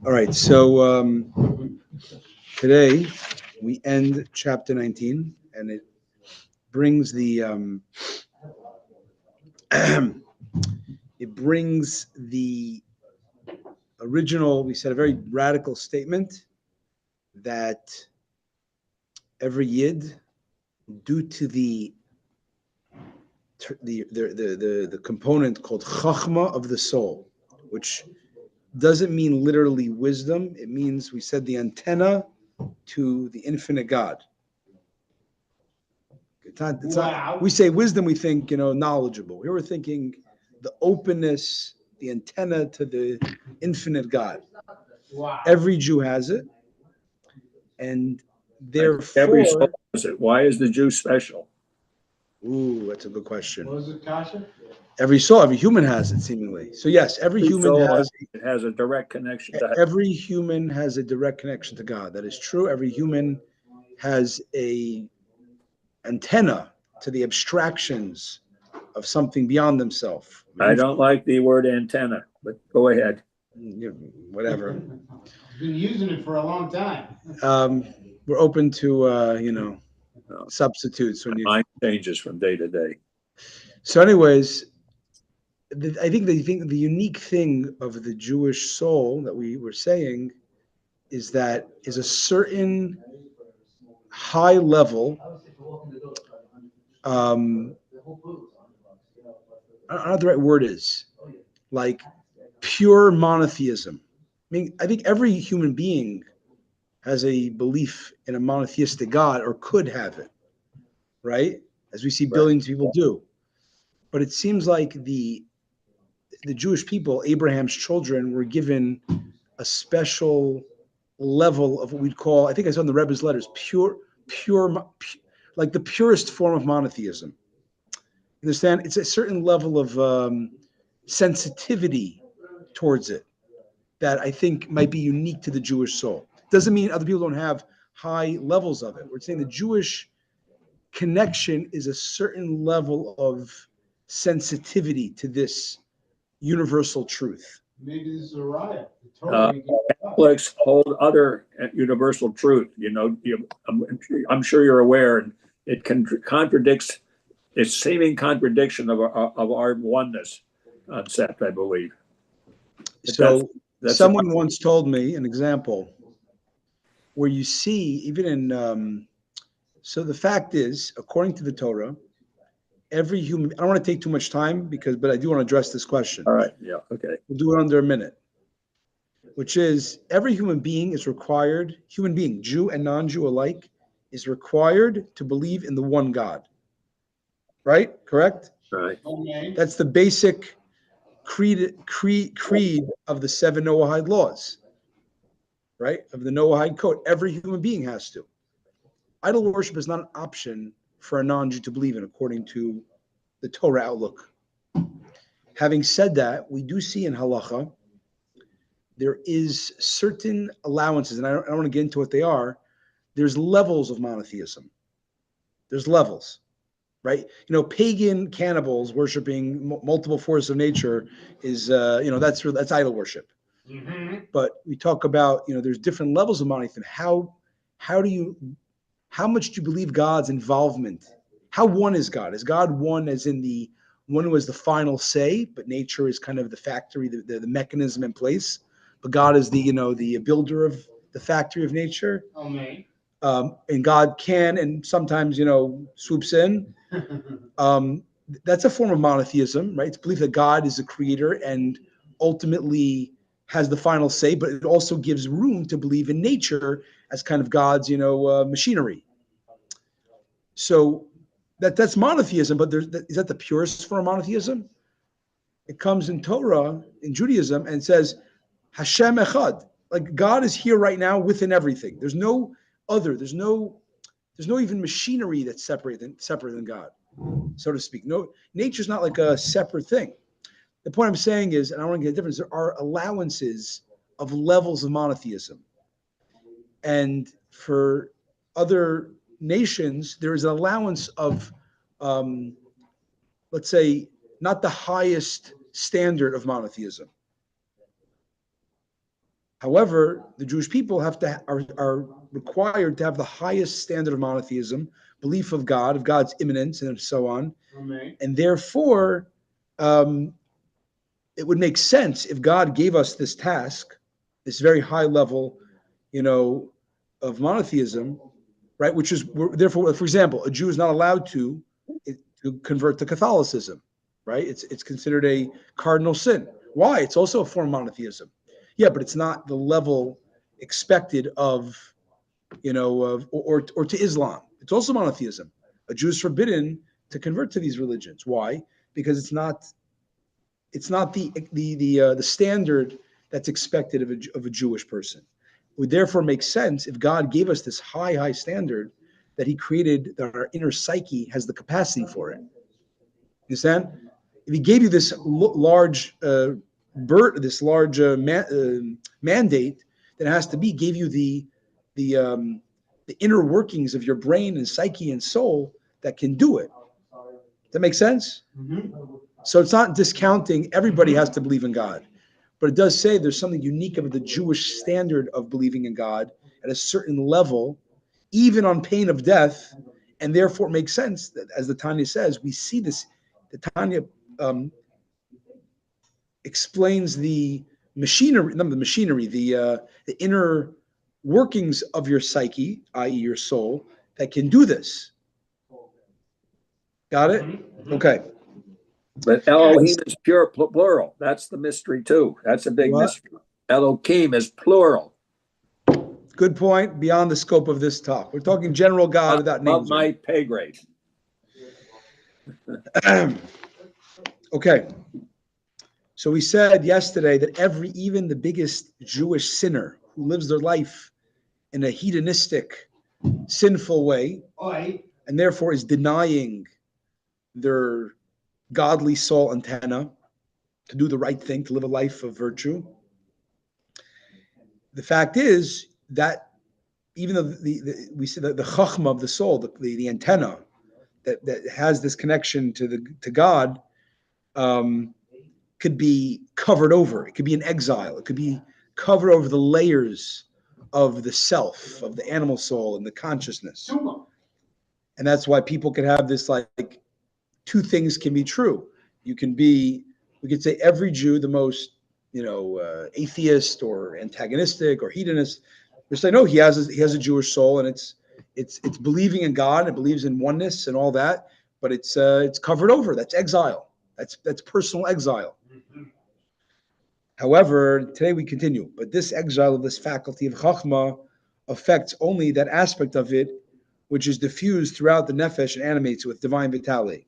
All right, so today we end chapter 19, and it brings the it brings the original. We said a very radical statement that every yid, due to the component called chachma of the soul, which doesn't mean literally wisdom. It means, we said, the antenna to the infinite God. It's not, we say wisdom, we think, knowledgeable. Here we're thinking the openness, the antenna to the infinite God. Wow. Every Jew has it. And therefore, every soul has it. Why is the Jew special? Ooh, that's a good question. What was it, Kasha? Every soul, every human has it, seemingly. So yes, every human has a direct connection to every human has a direct connection to God. That is true. Every human has a antenna to the abstractions of something beyond themselves. I don't like the word antenna, but go ahead. Whatever. Been using it for a long time. We're open to substitutes when mind changes from day to day. So, anyways, I think the unique thing of the Jewish soul that we were saying is that is a certain high level. I don't know what the right word is, like pure monotheism. I think every human being has a belief in a monotheistic God, or could have it, right? As we see billions of people do. But it seems like the Jewish people, Abraham's children, were given a special level of what we'd call, I think I saw in the Rebbe's letters, pure, like the purest form of monotheism. Understand? It's a certain level of sensitivity towards it that I think might be unique to the Jewish soul. Doesn't mean other people don't have high levels of it. We're saying the Jewish connection is a certain level of sensitivity to this universal truth. Maybe this is a riot. Catholics hold other universal truth. I'm sure you're aware, and it contradicts. It's seeming contradiction of our oneness concept, I believe. So someone once told me an example where you see, even in, so the fact is, according to the Torah, every human, I don't want to take too much time but I do want to address this question. All right, yeah, okay. We'll do it under a minute, which is every human being is required, human being, Jew and non-Jew alike, is required to believe in the one God. Right? Correct? Right. Okay. That's the basic creed of the 7 Noahide laws, right? Of the Noahide code. Every human being has to. Idol worship is not an option for a non-Jew to believe in, according to the Torah outlook. Having said that, we do see in halacha, there is certain allowances, and I don't want to get into what they are. There's levels of monotheism. There's levels. Right, pagan cannibals worshiping multiple forces of nature is, that's idol worship. Mm-hmm. But we talk about, there's different levels of monotheism. How much do you believe God's involvement? How one is God? Is God one as in the one who has the final say, but nature is kind of the factory, the mechanism in place, but God is the builder of the factory of nature. Amen. And God can, and sometimes, swoops in. That's a form of monotheism, right? It's belief that God is the creator and ultimately has the final say, but it also gives room to believe in nature as kind of God's, machinery. So that's monotheism, but is that the purest form of monotheism? It comes in Torah, in Judaism, and says, Hashem Echad, like God is here right now within everything. There's no other, there's no even machinery that's separate than God, so to speak. No, nature's not like a separate thing. The point I'm saying is, and I want to get a difference, there are allowances of levels of monotheism. And for other nations, there is an allowance of, let's say, not the highest standard of monotheism. However, the Jewish people are required to have the highest standard of monotheism, belief of God, of God's immanence, and so on. Amen. And therefore, it would make sense if God gave us this task, this very high level, of monotheism, right? Which is therefore, for example, a Jew is not allowed to convert to Catholicism, right? It's considered a cardinal sin. Why? It's also a form of monotheism. Yeah, but it's not the level expected of, or to Islam. It's also monotheism. A Jew is forbidden to convert to these religions. Why? Because it's not the standard that's expected of a Jewish person. It would therefore make sense if God gave us this high standard that He created, that our inner psyche has the capacity for it. You understand? If He gave you this large mandate, that has to be gave you the inner workings of your brain and psyche and soul that can do it. Does that make sense? Mm-hmm. So it's not discounting everybody has to believe in God, but it does say there's something unique about the Jewish standard of believing in God at a certain level, even on pain of death, and therefore it makes sense that, as the Tanya says, we see this. The Tanya explains the machinery, not the machinery, the inner workings of your psyche, i.e., your soul, that can do this. Got it? Okay. But Elohim is pure plural. That's the mystery too. That's a big What? mystery. Elohim is plural. Good point. Beyond the scope of this talk, we're talking general God without Above names. my pay grade. Okay. So we said yesterday that even the biggest Jewish sinner who lives their life in a hedonistic, sinful way, and therefore is denying their godly soul antenna to do the right thing, to live a life of virtue. The fact is that even though we see the chachma of the soul, the antenna that has this connection to God, could be covered over. It could be in exile. It could be covered over the layers of the self, of the animal soul and the consciousness. And that's why people can have this, like, two things can be true. We could say every Jew, the most, atheist or antagonistic or hedonist, they say, no, he has a Jewish soul, and it's believing in God, it believes in oneness and all that, but it's covered over. That's exile. That's personal exile. However, today we continue, but this exile of this faculty of Chachma affects only that aspect of it which is diffused throughout the nefesh and animates with divine vitality.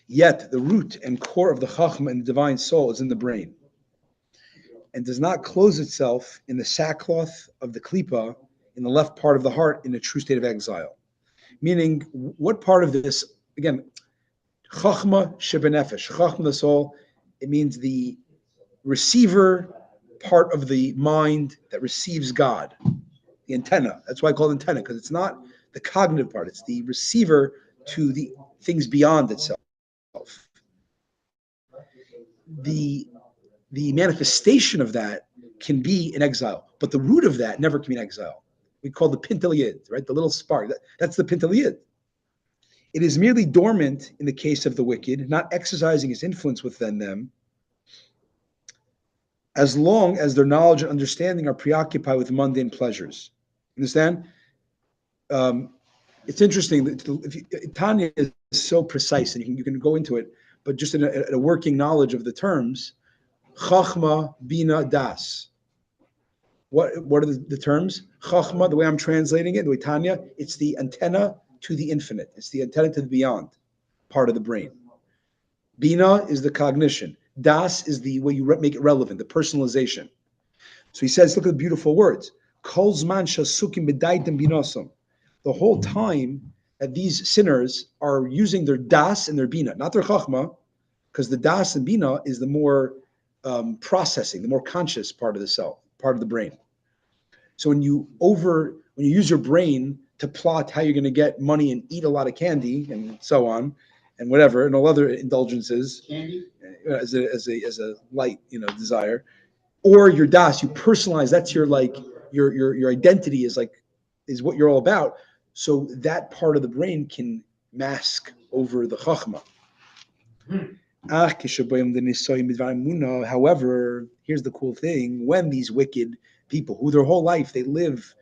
Yet the root and core of the Chachma and the divine soul is in the brain, and does not close itself in the sackcloth of the klipa in the left part of the heart in a true state of exile. Meaning, what part of this, again, Chachma shebenefesh, Chachma the soul, it means the receiver part of the mind that receives God, the antenna. That's why I call it antenna, because it's not the cognitive part, it's the receiver to the things beyond itself. The manifestation of that can be in exile, but the root of that never can be in exile. We call the pintel yid, right? The little spark. That's the pintel yid. It is merely dormant in the case of the wicked, not exercising its influence within them, as long as their knowledge and understanding are preoccupied with mundane pleasures. Understand? It's interesting that Tanya is so precise, and you can go into it, but just in a working knowledge of the terms, Chachma, Bina, Das. What are the terms? Chachma, the way I'm translating it, the way Tanya, it's the antenna to the infinite. It's the antenna to the beyond part of the brain. Bina is the cognition. Das is the way you make it relevant, the personalization. So he says, look at the beautiful words. Kol zman shasukim b'daitem binosam. The whole time that these sinners are using their das and their bina, not their chachma, because the das and bina is the more processing, the more conscious part of the self, part of the brain. So when you use your brain to plot how you're going to get money and eat a lot of candy and so on, and whatever, and all other indulgences Candy? as a light, desire, or your das, you personalize. That's your your identity is what you're all about. So that part of the brain can mask over the chachma. However, here's the cool thing: when these wicked people, who their whole life they live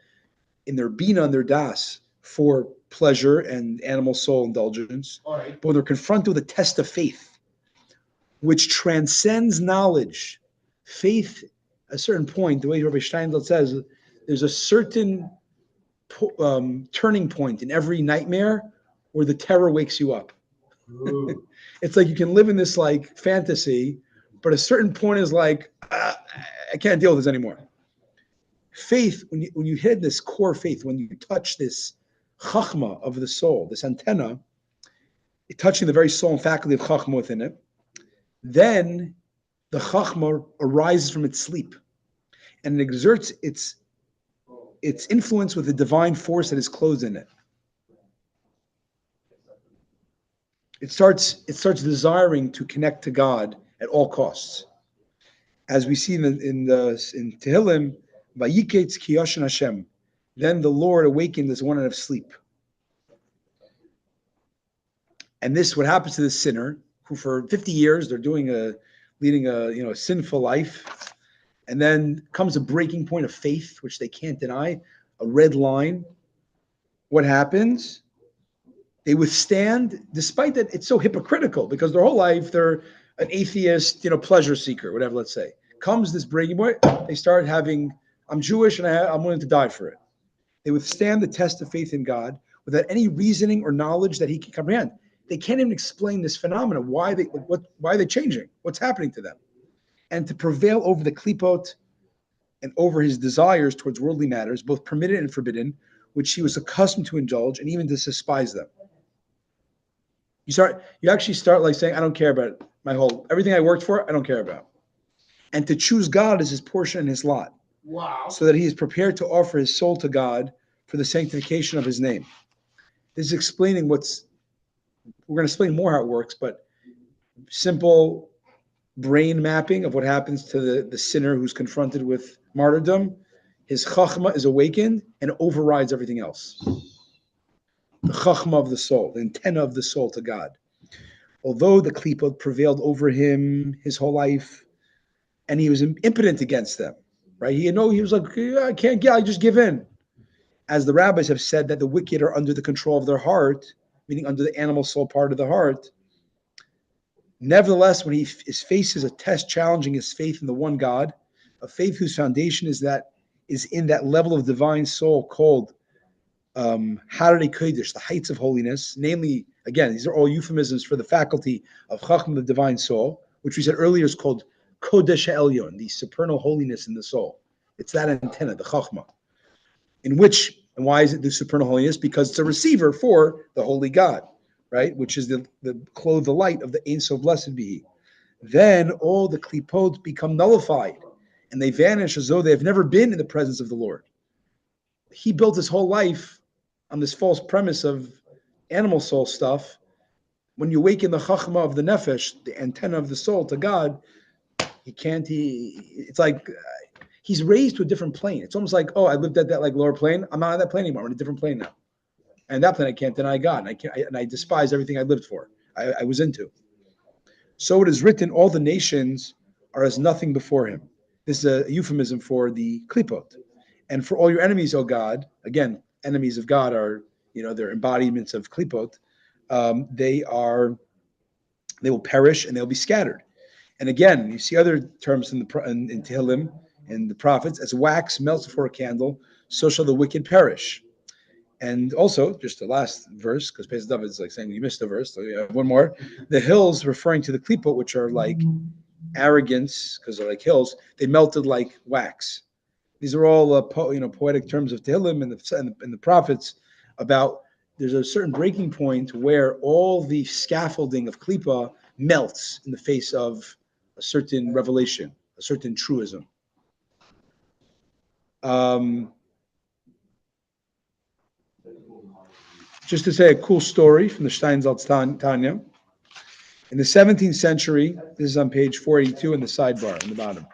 in their bina and their das for pleasure and animal soul indulgence, Right. but when they're confronted with a test of faith, which transcends knowledge, faith, at a certain point, the way Rabbi Steinfeld says, there's a certain turning point in every nightmare where the terror wakes you up. It's like you can live in this fantasy, but a certain point is I can't deal with this anymore. Faith, when you hit this core faith, when you touch this chachma of the soul, this antenna, touching the very soul and faculty of chachma within it, then the chachma arises from its sleep and it exerts its influence with the divine force that is clothed in it. It starts desiring to connect to God at all costs, as we see in Tehillim, Vayiketz Kiyoshin Hashem. Then the Lord awakened as one out of sleep. And this, what happens to this sinner, who for 50 years they're leading a sinful life, and then comes a breaking point of faith, which they can't deny, a red line. What happens? They withstand, despite that it's so hypocritical, because their whole life they're an atheist, pleasure seeker, whatever. Let's say comes this breaking point, they start having, I'm Jewish and I'm willing to die for it. They withstand the test of faith in God without any reasoning or knowledge that He can comprehend. They can't even explain this phenomenon. Why are they changing? What's happening to them? And to prevail over the klipot and over his desires towards worldly matters, both permitted and forbidden, which he was accustomed to indulge, and even to despise them. You actually start saying, I don't care about everything I worked for, I don't care about. And to choose God as his portion and his lot. Wow. So that he is prepared to offer his soul to God for the sanctification of his name. This is explaining we're going to explain more how it works, but simple brain mapping of what happens to the sinner who's confronted with martyrdom. His chachma is awakened and overrides everything else. The chachma of the soul, the antenna of the soul to God. Although the klipot prevailed over him his whole life, and he was impotent against them, right? He was like, I can't get, I just give in. As the rabbis have said that the wicked are under the control of their heart, meaning under the animal soul part of the heart. Nevertheless, when he faces a test challenging his faith in the one God, a faith whose foundation is in that level of divine soul called Harei Kodesh, the heights of holiness. Namely, again, these are all euphemisms for the faculty of Chachma, the divine soul, which we said earlier is called Kodesh Elyon, the supernal holiness in the soul. It's that antenna, the Chachma, in which, and why is it the supernal holiness? Because it's a receiver for the holy God, right? Which is the clothe the light of the Ein Sof, blessed be He. Then all the klipot become nullified, and they vanish as though they have never been in the presence of the Lord. He built his whole life on this false premise of animal soul stuff. When you awaken the chachma of the nefesh, the antenna of the soul to God, it's like he's raised to a different plane. It's almost like, oh, I lived at that lower plane. I'm not on that plane anymore. I'm on a different plane now. And that plane, I can't deny God. And I despise everything I lived for. I was into. So it is written, all the nations are as nothing before him. This is a euphemism for the klipot. And for all your enemies, O God, again, enemies of God are, they're embodiments of klipot. They will perish and they'll be scattered. And again, you see other terms in Tehillim, in the prophets, as wax melts before a candle, so shall the wicked perish. And also, just the last verse, because Pesach David is saying you missed a verse, so you have one more. The hills, referring to the klipot, which are like arrogance, because they're like hills, they melted like wax. These are all poetic terms of Tehillim and the prophets about there's a certain breaking point where all the scaffolding of klipa melts in the face of a certain revelation, a certain truism. Just to say a cool story from the DailyTanya. In the 17th century, this is on page 482 in the sidebar in the bottom.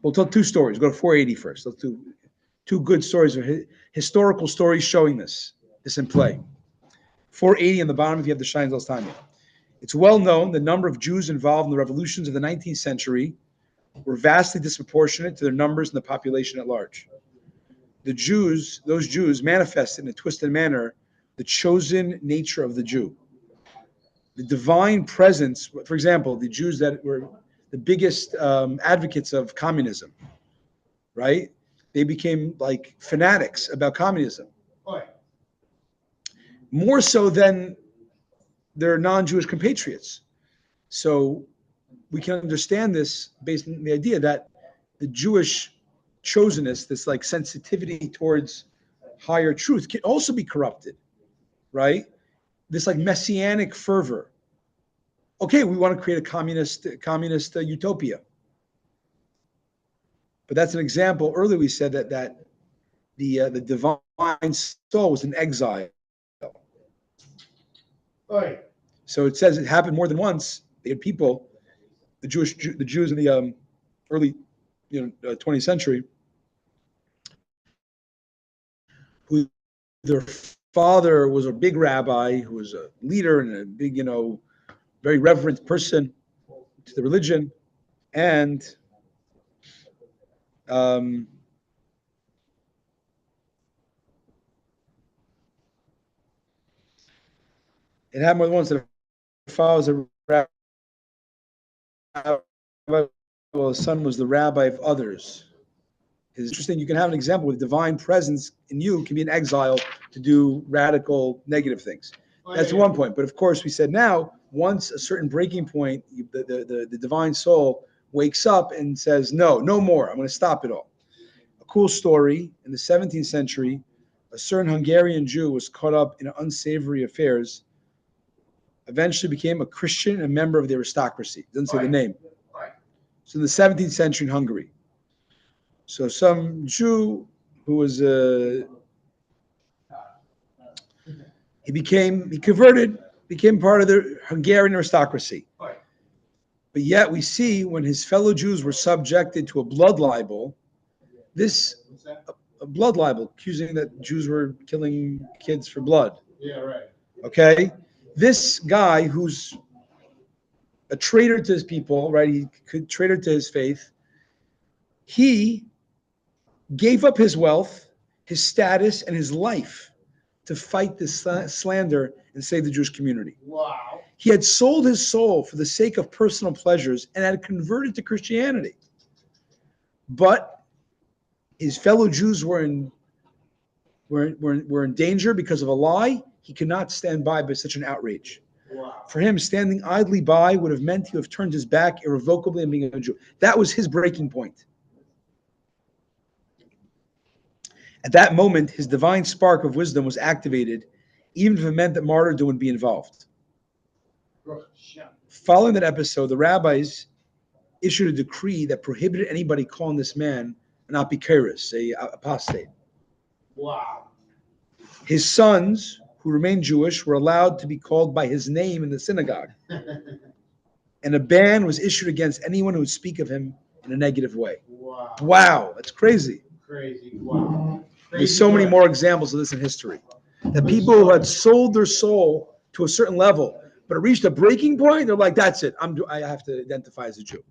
We'll tell two stories. Go to 480 first. Let's do two good stories of historical stories showing this in play. 480 on the bottom if you have the Hein DailyTanya. It's well known the number of Jews involved in the revolutions of the 19th century were vastly disproportionate to their numbers and the population at large. Those Jews manifested in a twisted manner the chosen nature of the Jew. The divine presence, for example, the Jews that were the biggest advocates of communism, right? They became like fanatics about communism. More so than their non-Jewish compatriots. So we can understand this based on the idea that the Jewish chosenness, this like sensitivity towards higher truth, can also be corrupted, right? This like messianic fervor. Okay, we want to create a communist utopia. But that's an example. Earlier we said that the divine soul was in exile. So it says it happened more than once. They had people, the Jews in the early 20th century, who their father was a big rabbi who was a leader and a big, very reverent person to the religion, and it happened more than once that the father was a rabbi, well, his son was the rabbi of others. It's interesting. You can have an example with divine presence in you can be in exile to do radical negative things. That's one point. But of course, we said now, once a certain breaking point, the divine soul wakes up and says, no more. I'm going to stop it all. A cool story. In the 17th century, a certain Hungarian Jew was caught up in unsavory affairs, eventually became a Christian and a member of the aristocracy. Doesn't say the name. So in the 17th century in Hungary. So some Jew who was he converted, became part of the Hungarian aristocracy. But yet we see when his fellow Jews were subjected to a blood libel, a blood libel, accusing that Jews were killing kids for blood. Yeah, right. Okay? This guy who's a traitor to his people, right? He could traitor to his faith. He gave up his wealth, his status, and his life to fight this slander and save the Jewish community. Wow. He had sold his soul for the sake of personal pleasures and had converted to Christianity. But his fellow Jews were in danger because of a lie. He could not stand by such an outrage. Wow. For him, standing idly by would have meant to have turned his back irrevocably on being a Jew. That was his breaking point. At that moment, his divine spark of wisdom was activated, even if it meant that martyrdom would be involved. Following that episode, the rabbis issued a decree that prohibited anybody calling this man an apikaris, an apostate. Wow. His sons, who remained Jewish, were allowed to be called by his name in the synagogue. And a ban was issued against anyone who would speak of him in a negative way. Wow. Wow, that's crazy. Crazy. Wow. There's so many more examples of this in history. That people who had sold their soul to a certain level, but it reached a breaking point, they're like, that's it. I have to identify as a Jew.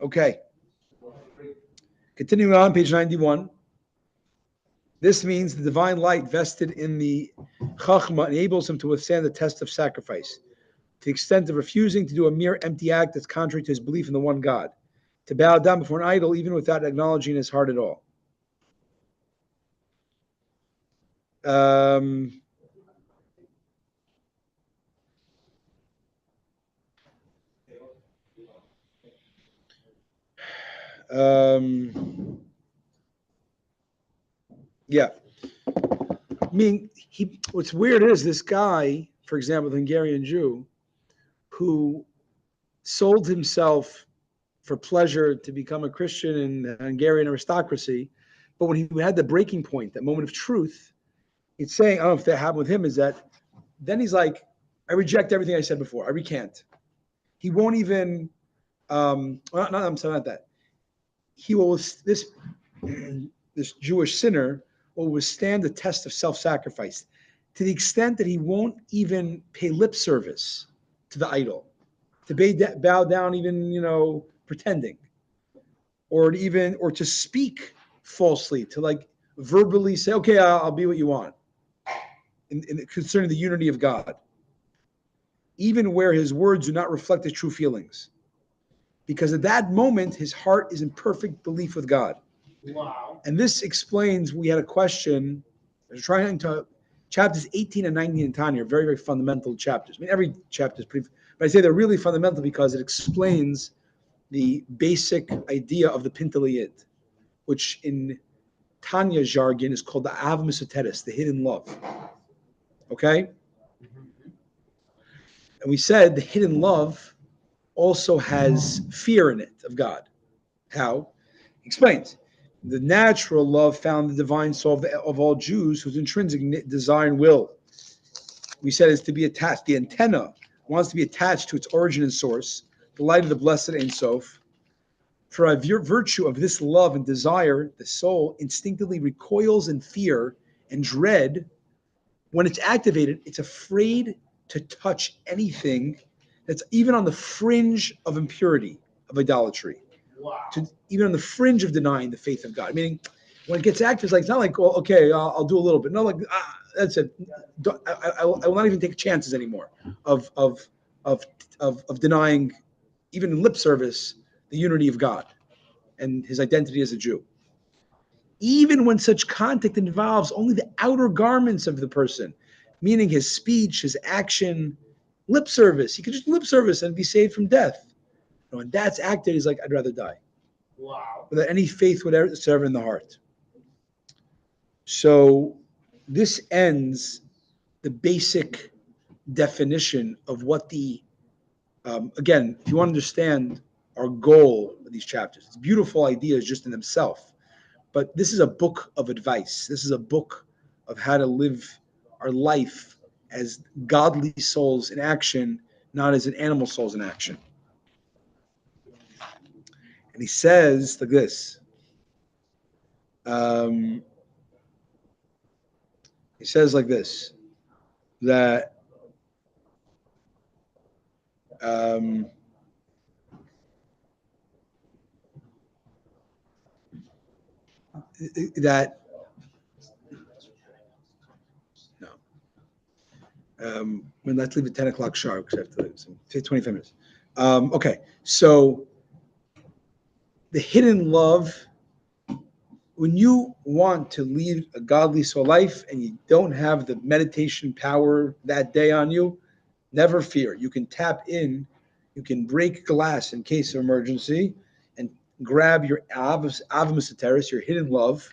Okay. Continuing on, page 91. This means the divine light vested in the Chachma enables him to withstand the test of sacrifice, to the extent of refusing to do a mere empty act that's contrary to his belief in the one God, to bow down before an idol even without acknowledging his heart at all. Yeah. I mean, what's weird is this guy, for example, the Hungarian Jew, who sold himself for pleasure to become a Christian in the Hungarian aristocracy, but when he had the breaking point, that moment of truth, it's saying, I don't know if that happened with him, is that Then he's like, I reject everything I said before. I recant. He won't even, I'm sorry, not that. He will, this Jewish sinner will withstand the test of self-sacrifice to the extent that he won't even pay lip service to the idol, to bow down, even, pretending, or to speak falsely, to like verbally say, okay, I'll be what you want, concerning the unity of God, even where his words do not reflect his true feelings. Because at that moment, his heart is in perfect belief with God. Wow. And this explains, we had a question, trying to, chapters 18 and 19 in Tanya are very, very fundamental chapters. I mean, every chapter is pretty, but I say they're really fundamental because it explains the basic idea of the Pintaliyid, which in Tanya jargon is called the Av Misoteris, the hidden love. Okay? And we said the hidden love also has fear in it of God. How? He explains. The natural love found in the divine soul of all Jews, whose intrinsic desire and will, we said, is to be attached. The antenna wants to be attached to its origin and source, the light of the blessed Ein Sof. For a virtue of this love and desire, the soul instinctively recoils in fear and dread. When it's activated, it's afraid to touch anything that's even on the fringe of impurity, of idolatry, Wow. even on the fringe of denying the faith of God. Meaning, when it gets active, it's not like, well, okay, I'll do a little bit. No, like, that's it. I will not even take chances anymore of denying, even in lip service, the unity of God and his identity as a Jew. Even when such contact involves only the outer garments of the person, meaning his speech, his action, lip service. He could just lip service and be saved from death. When that's acted, he's like, I'd rather die. Wow. Without any faith whatsoever in the heart. So this ends the basic definition of what again, if you want to understand our goal of these chapters, it's beautiful ideas just in themselves. But this is a book of advice. This is a book of how to live our life as godly souls in action, not as an animal souls in action. And he says like this. He says like this, that that no. Let's leave at 10 o'clock sharp because I have to leave. 25 minutes. Okay, so the hidden love, when you want to lead a godly soul life and you don't have the meditation power that day on you, never fear. You can tap in, you can break glass in case of emergency and grab your Avamis Eteris, your hidden love,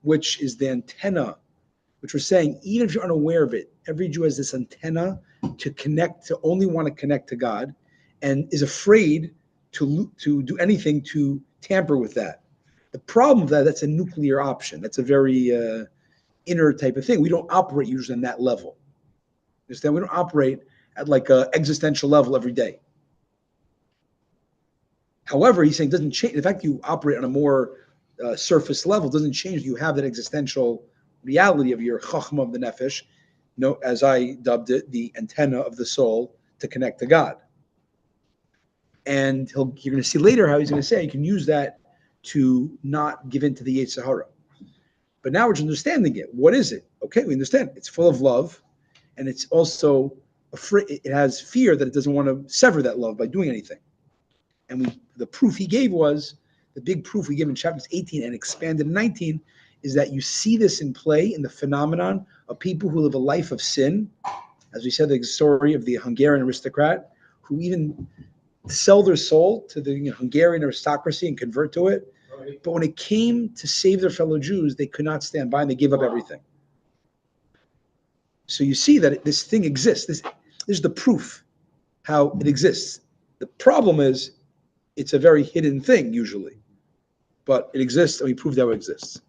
which is the antenna, which we're saying, even if you're unaware of it, every Jew has this antenna to connect, to only want to connect to God, and is afraid to do anything to tamper with that. The problem with that's a nuclear option. That's a very inner type of thing. We don't operate usually on that level. Understand? We don't operate at like an existential level every day. However, he's saying it doesn't change. The fact you operate on a more surface level doesn't change. You have that existential reality of your chachma of the nefesh, as I dubbed it, the antenna of the soul to connect to God. And you're going to see later how he's going to say you can use that to not give in to the Yetzer Hara. But now we're just understanding it. What is it? Okay, we understand. It's full of love, and it's also it has fear that it doesn't want to sever that love by doing anything. And the proof he gave was, the big proof we give in chapters 18 and expanded in 19, is that you see this in play in the phenomenon of people who live a life of sin. As we said, the story of the Hungarian aristocrat who even sell their soul to the Hungarian aristocracy and convert to it. Right. But when it came to save their fellow Jews, they could not stand by and they gave up everything. So you see that this thing exists. This is the proof how it exists. The problem is it's a very hidden thing usually, but it exists and we proved how it exists.